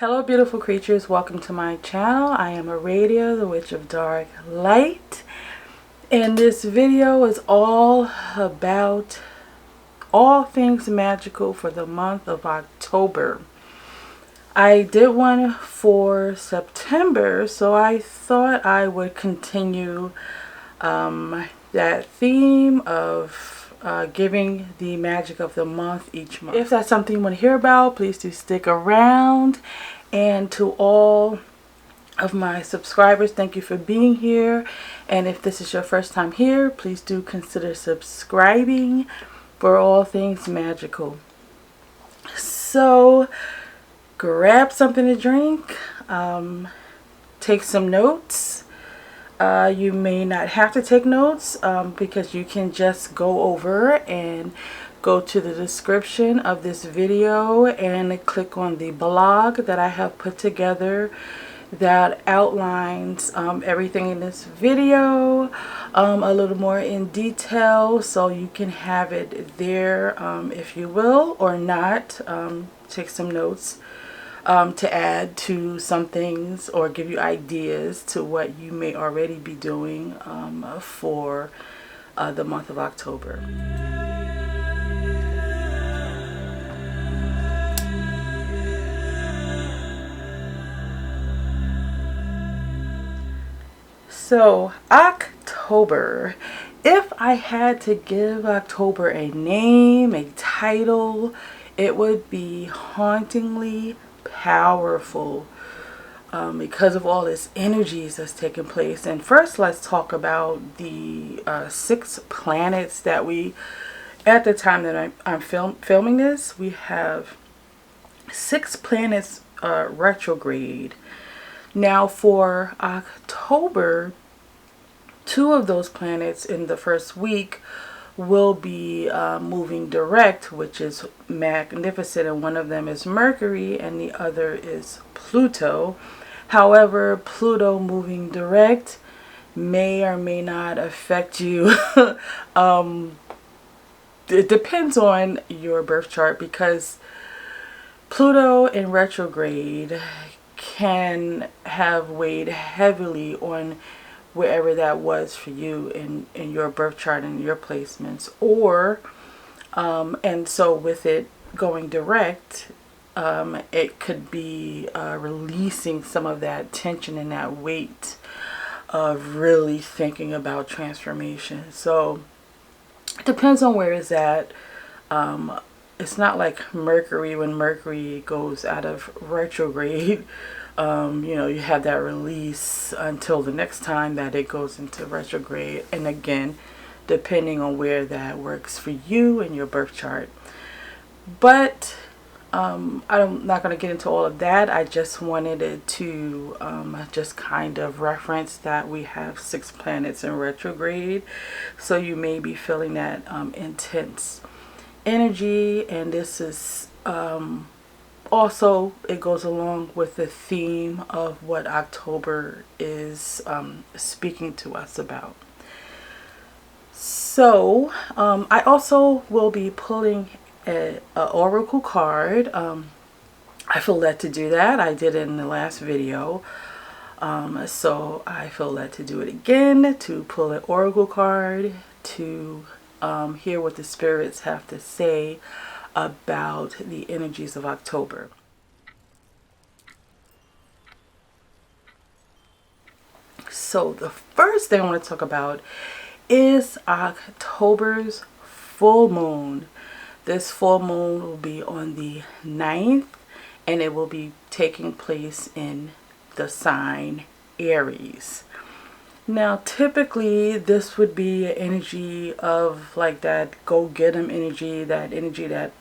Hello beautiful creatures, welcome to my channel. I am Aradia, the Witch of Dark Light, and this video is all about all things magical for the month of October. I did one for September, so I thought I would continue that theme of giving the magic of the month each month. If that's something you want to hear about, please do stick around. And to all of my subscribers, thank you for being here. And if this is your first time here, please do consider subscribing for all things magical. So grab something to drink, take some notes. You may not have to take notes because you can just go over and go to the description of this video and click on the blog that I have put together that outlines everything in this video a little more in detail, so you can have it there if you will, or not. Take some notes to add to some things or give you ideas to what you may already be doing for the month of October. So October, if I had to give October a name, a title, it would be hauntingly powerful because of all this energies that's taking place. And first, let's talk about the 6 planets that we, at the time that I'm filming this, we have 6 planets retrograde. Now for October, 2 of those planets in the first week will be moving direct, which is magnificent, and one of them is Mercury and the other is Pluto. However, Pluto moving direct may or may not affect you. It depends on your birth chart, because Pluto in retrograde can have weighed heavily on wherever that was for you in your birth chart and your placements, or and so with it going direct, it could be releasing some of that tension and that weight of really thinking about transformation. So it depends on where it's at. It's not like Mercury. When Mercury goes out of retrograde, you know, you have that release until the next time that it goes into retrograde. And again, depending on where that works for you in your birth chart. But I'm not going to get into all of that. I just wanted it to just kind of reference that we have 6 planets in retrograde. So you may be feeling that intense energy, and this is also, it goes along with the theme of what October is speaking to us about. So I also will be pulling an oracle card. I feel led to do that. I did it in the last video, so I feel led to do it again, to pull an oracle card to hear what the spirits have to say about the energies of October. So the first thing I want to talk about is October's full moon. This full moon will be on the 9th, and it will be taking place in the sign Aries. Now typically this would be an energy of like that go get 'em energy, that energy that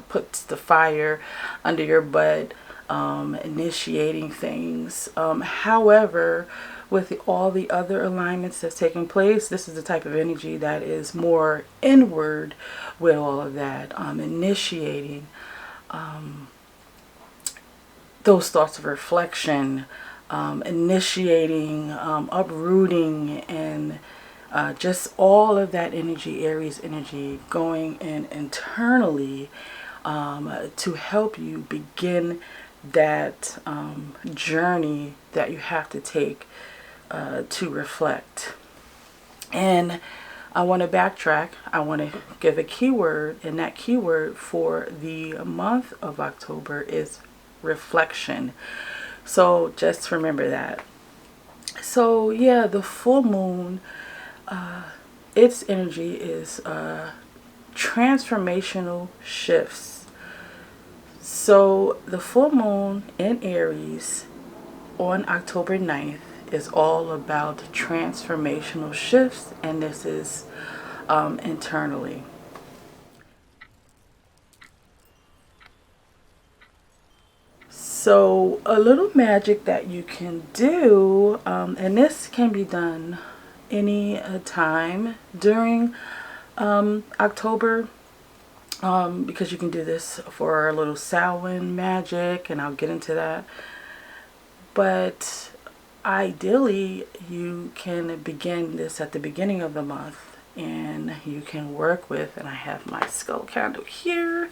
puts the fire under your butt, initiating things. However, with all the other alignments that's taking place, this is the type of energy that is more inward with all of that, initiating those thoughts of reflection, initiating, uprooting, and just all of that energy, Aries energy, going in internally to help you begin that journey that you have to take to reflect. And I want to backtrack. I want to give a keyword, and that keyword for the month of October is reflection. So just remember that. So yeah, the full moon, its energy is transformational shifts. So the full moon in Aries on October 9th is all about transformational shifts, and this is internally. So a little magic that you can do, and this can be done any time during October, because you can do this for a little Samhain magic, and I'll get into that. But ideally, you can begin this at the beginning of the month, and you can work with, and I have my skull candle here,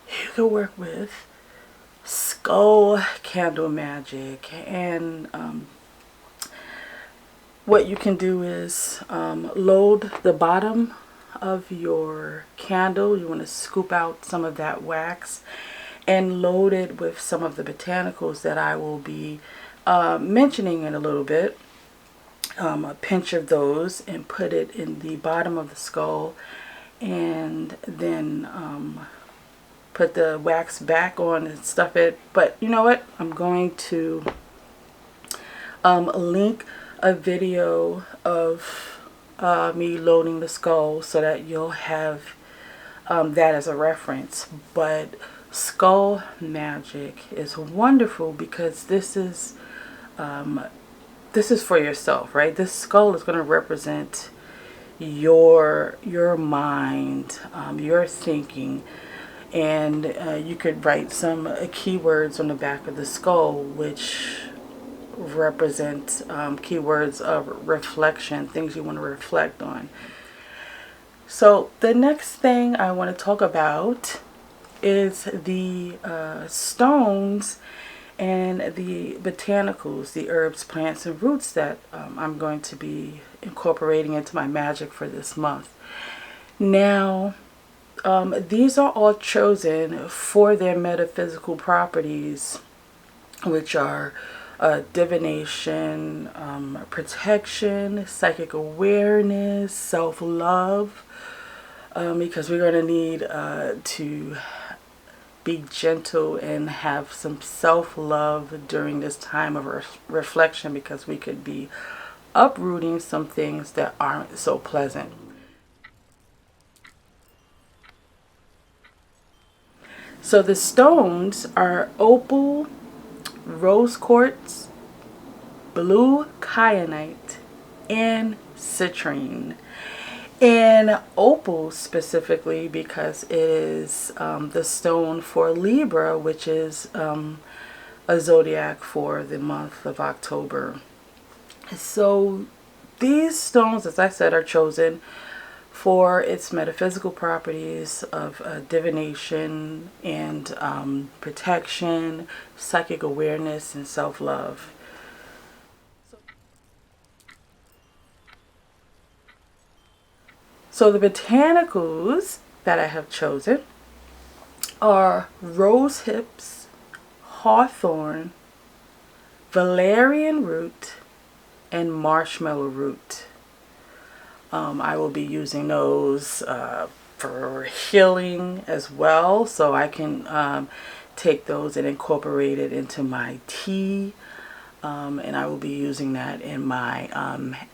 you can work with Skull Candle Magick. And what you can do is load the bottom of your candle. You want to scoop out some of that wax and load it with some of the botanicals that I will be mentioning in a little bit. A pinch of those and put it in the bottom of the skull, and then put the wax back on and stuff it. But you know what? I'm going to link a video of me loading the skull so that you'll have that as a reference. But Skull Magick is wonderful because this is for yourself, right? This skull is going to represent your mind, your thinking. And you could write some keywords on the back of the skull, which represent keywords of reflection, things you want to reflect on. So the next thing I want to talk about is the stones and the botanicals, the herbs, plants, and roots that I'm going to be incorporating into my magic for this month. Now, these are all chosen for their metaphysical properties, which are divination, protection, psychic awareness, self-love, because we're going to need to be gentle and have some self-love during this time of reflection, because we could be uprooting some things that aren't so pleasant. So the stones are opal, rose quartz, blue kyanite, and citrine. And opal specifically because it is the stone for Libra, which is a zodiac for the month of October. So these stones, as I said, are chosen for its metaphysical properties of divination and protection, psychic awareness, and self-love. So the botanicals that I have chosen are rose hips, hawthorn, valerian root, and marshmallow root. I will be using those for healing as well, so I can take those and incorporate it into my tea. And I will be using that in my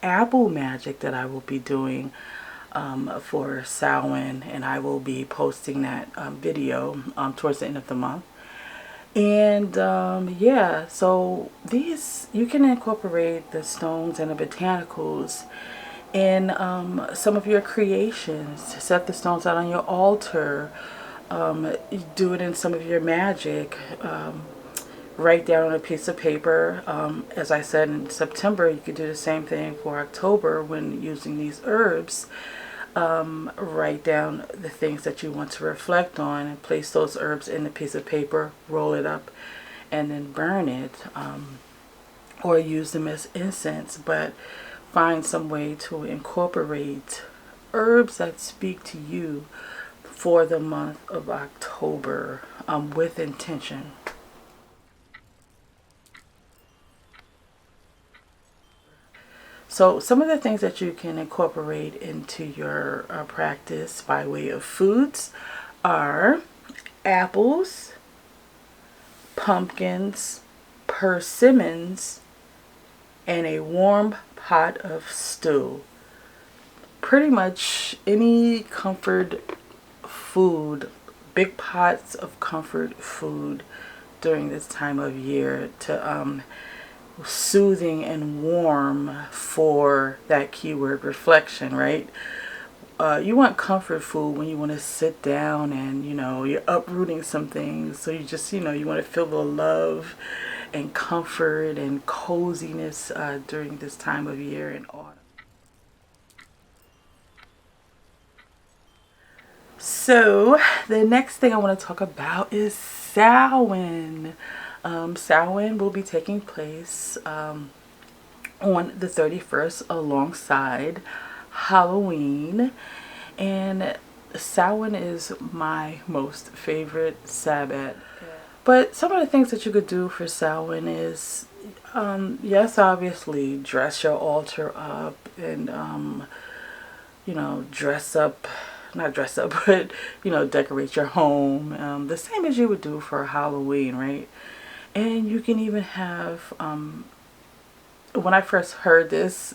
apple magic that I will be doing for Samhain, and I will be posting that video towards the end of the month. And yeah, so these, you can incorporate the stones and the botanicals in some of your creations. Set the stones out on your altar. Do it in some of your magic. Write down on a piece of paper. As I said, in September, you could do the same thing for October when using these herbs. Write down the things that you want to reflect on and place those herbs in a piece of paper, roll it up, and then burn it, or use them as incense. But find some way to incorporate herbs that speak to you for the month of October, with intention. So some of the things that you can incorporate into your practice by way of foods are apples, pumpkins, persimmons, and a warm pot of stew. Pretty much any comfort food, big pots of comfort food during this time of year to soothing and warm for that keyword reflection, right? You want comfort food when you want to sit down and, you're uprooting some things. So you just, you want to feel the love and comfort and coziness during this time of year in autumn. So the next thing I want to talk about is Samhain. Samhain will be taking place on the 31st alongside Halloween, and Samhain is my most favorite Sabbath. But some of the things that you could do for Samhain is, yes, obviously dress your altar up and dress up, not dress up, but decorate your home, the same as you would do for Halloween, right? And you can even have, when I first heard this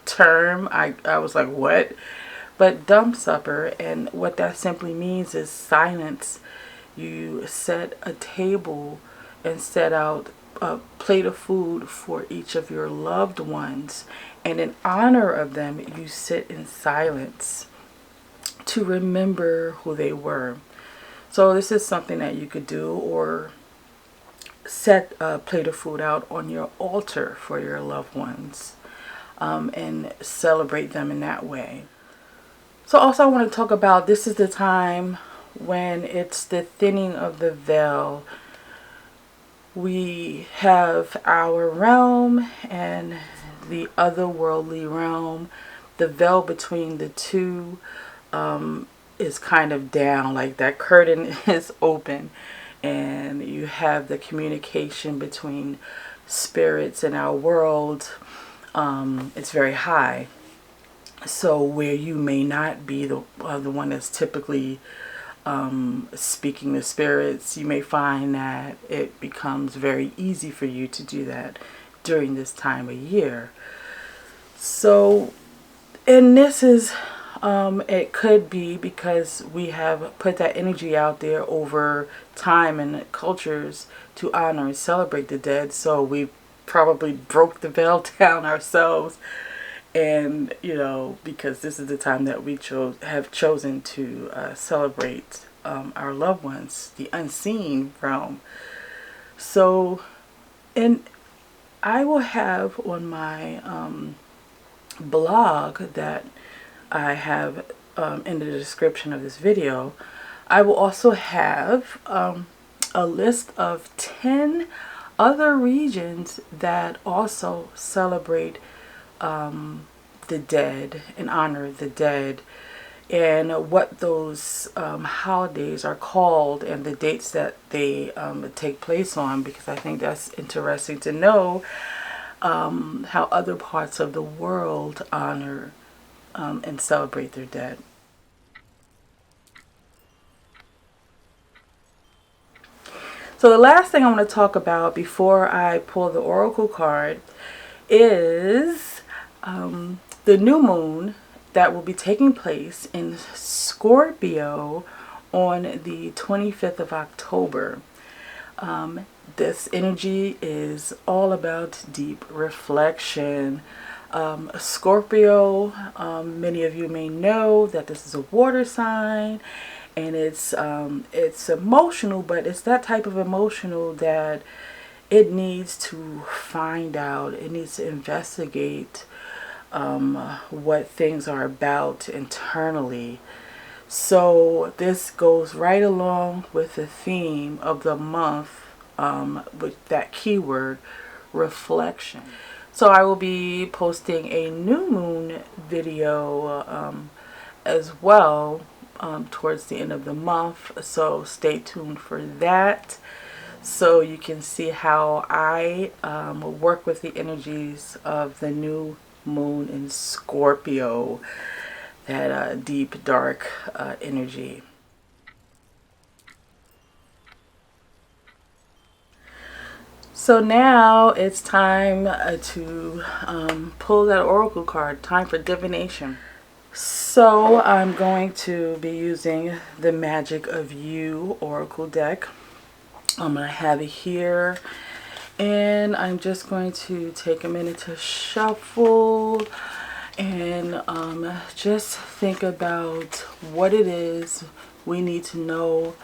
term, I was like, what? But dumb supper, and what that simply means is silence. You set a table and set out a plate of food for each of your loved ones, and in honor of them, you sit in silence to remember who they were. So this is something that you could do, or set a plate of food out on your altar for your loved ones, and celebrate them in that way. So also I want to talk about, this is the time when it's the thinning of the veil. We have our realm and the otherworldly realm. The veil between the two is kind of down, like that curtain is open, and you have the communication between spirits in our world. It's very high. So where you may not be the one that's typically speaking to spirits, you may find that it becomes very easy for you to do that during this time of year. So, and this is, it could be because we have put that energy out there over time and cultures to honor and celebrate the dead. So we probably broke the veil down ourselves. And, because this is the time that we have chosen to celebrate our loved ones, the unseen realm. So, and I will have on my blog that I have in the description of this video, I will also have a list of 10 other regions that also celebrate the dead and honor the dead, and what those holidays are called and the dates that they take place on, because I think that's interesting to know how other parts of the world honor and celebrate their dead. So the last thing I want to talk about before I pull the oracle card is the new moon that will be taking place in Scorpio on the 25th of October. This energy is all about deep reflection. Scorpio, many of you may know that this is a water sign, and it's emotional, but it's that type of emotional that it needs to find out, it needs to investigate what things are about internally. So this goes right along with the theme of the month, with that keyword, reflection. So I will be posting a new moon video as well towards the end of the month. So stay tuned for that, so you can see how I work with the energies of the new moon in Scorpio, that deep dark energy. So now it's time to pull that oracle card. Time for divination. So I'm going to be using the Magic of You oracle deck. I'm going to have it here, and I'm just going to take a minute to shuffle and just think about what it is we need to know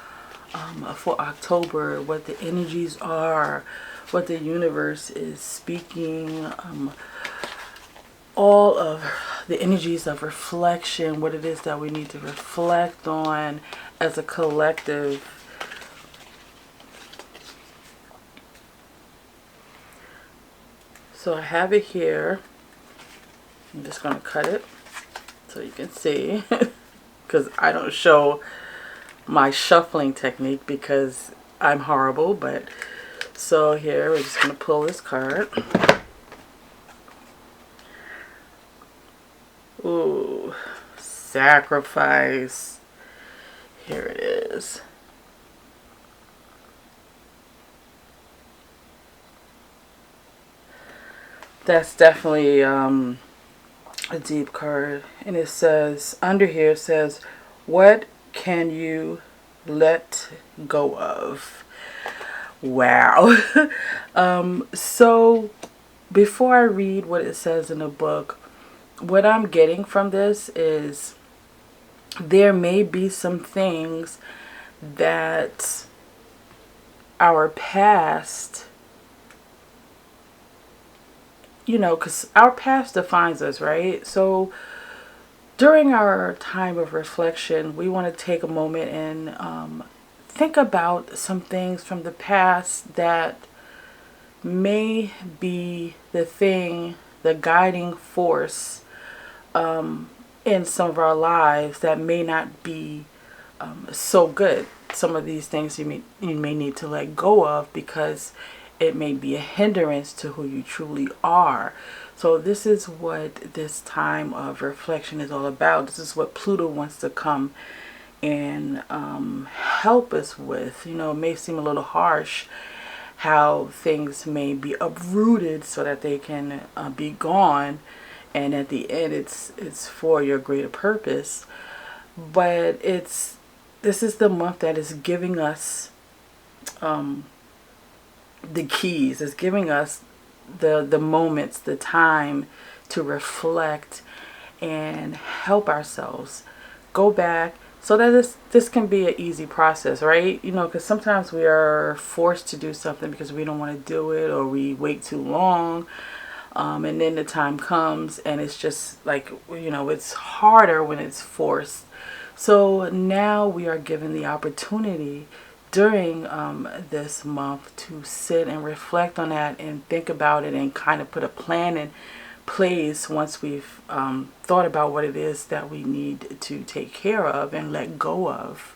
for October, what the energies are, what the universe is speaking, all of the energies of reflection, what it is that we need to reflect on as a collective. So I have it here. I'm just going to cut it so you can see, because I don't show my shuffling technique because I'm horrible. But so here we're just going to pull this card. Ooh, sacrifice. Here it is. That's definitely a deep card. And it says, under here it says, what can you let go of? Wow. So before I read what it says in the book, what I'm getting from this is there may be some things that our past, you know, because our past defines us, right? So during our time of reflection, we want to take a moment and think about some things from the past that may be the thing, the guiding force in some of our lives that may not be so good. Some of these things you may need to let go of because it may be a hindrance to who you truly are. So this is what this time of reflection is all about. This is what Pluto wants to come and help us with. You know, it may seem a little harsh how things may be uprooted so that they can be gone, and at the end it's for your greater purpose. But this is the month that is giving us the keys. It's giving us the moments, the time to reflect and help ourselves go back, so that this can be an easy process, right? You know, because sometimes we are forced to do something because we don't want to do it, or we wait too long, and then the time comes and it's just like, you know, it's harder when it's forced. So now we are given the opportunity during this month to sit and reflect on that and think about it and kind of put a plan in place once we've thought about what it is that we need to take care of and let go of.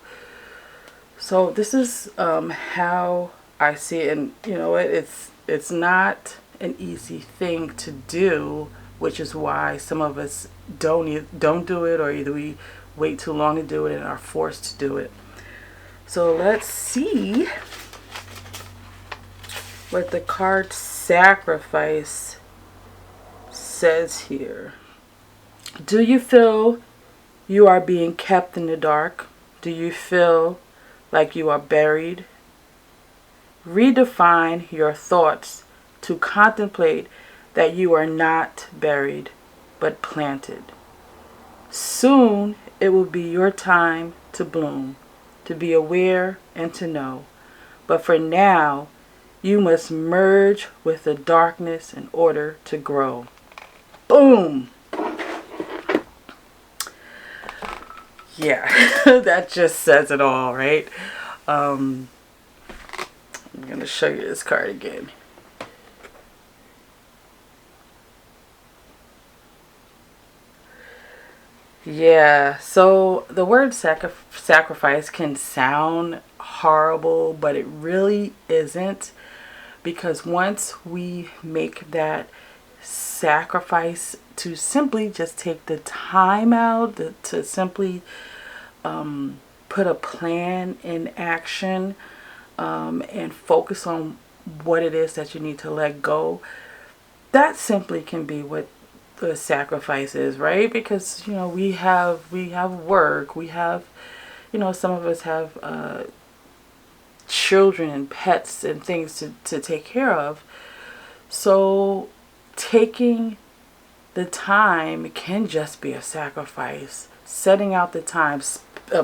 So this is how I see it. And you know, it's not an easy thing to do, which is why some of us don't do it, or either we wait too long to do it and are forced to do it. So let's see what the card sacrifice says here. Do you feel you are being kept in the dark? Do you feel like you are buried? Redefine your thoughts to contemplate that you are not buried, but planted. Soon it will be your time to bloom, to be aware and to know. But for now, you must merge with the darkness in order to grow. Boom! Yeah, that just says it all, right? I'm going to show you this card again. Yeah, so the word sacrifice can sound horrible, but it really isn't, because once we make that sacrifice to simply just take the time out to simply put a plan in action, and focus on what it is that you need to let go, that simply can be what the sacrifice is, right? Because we have work, we have, some of us have children and pets and things to take care of. So taking the time can just be a sacrifice. Setting out the time,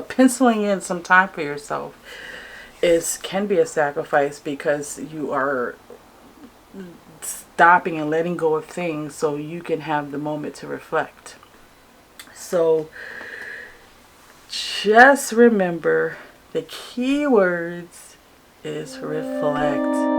penciling in some time for yourself can be a sacrifice, because you are stopping and letting go of things so you can have the moment to reflect. So just remember, the key words is reflect.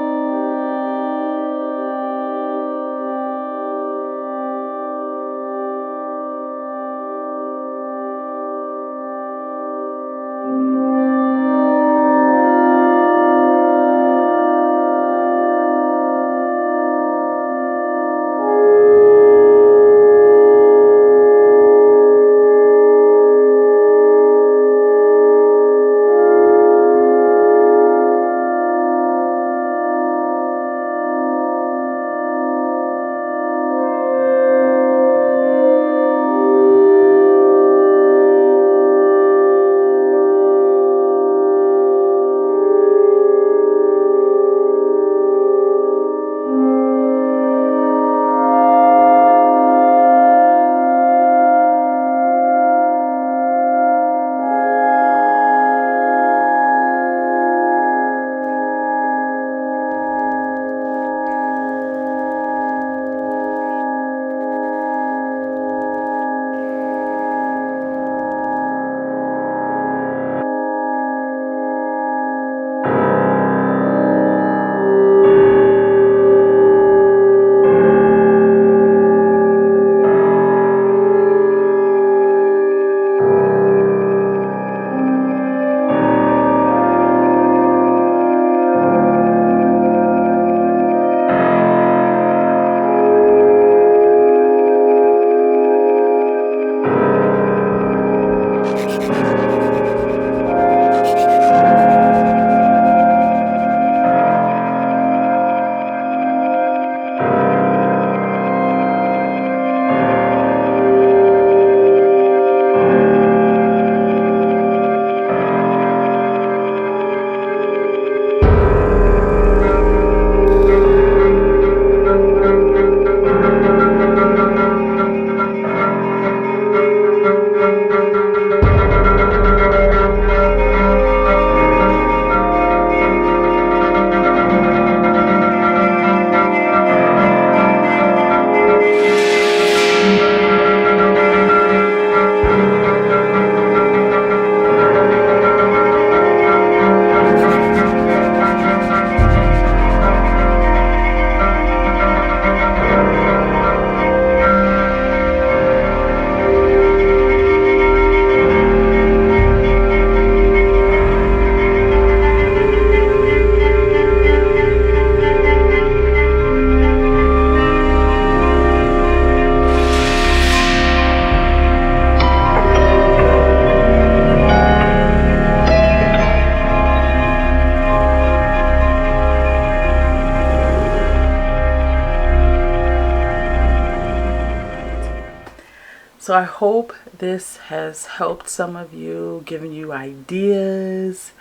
So I hope this has helped some of you, given you ideas,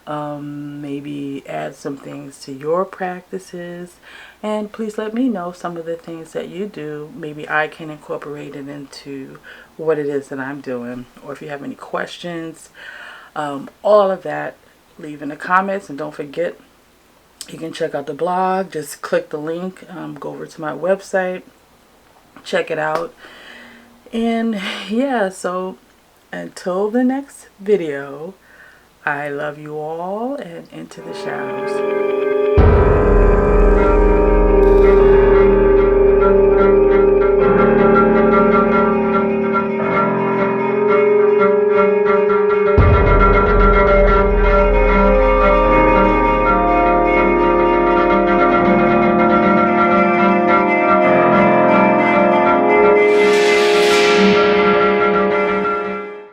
maybe add some things to your practices. And please let me know some of the things that you do. Maybe I can incorporate it into what it is that I'm doing. Or if you have any questions, all of that, leave in the comments. And don't forget, you can check out the blog. Just click the link, go over to my website, check it out. And yeah, so Until the next video, I love you all, and into the shadows.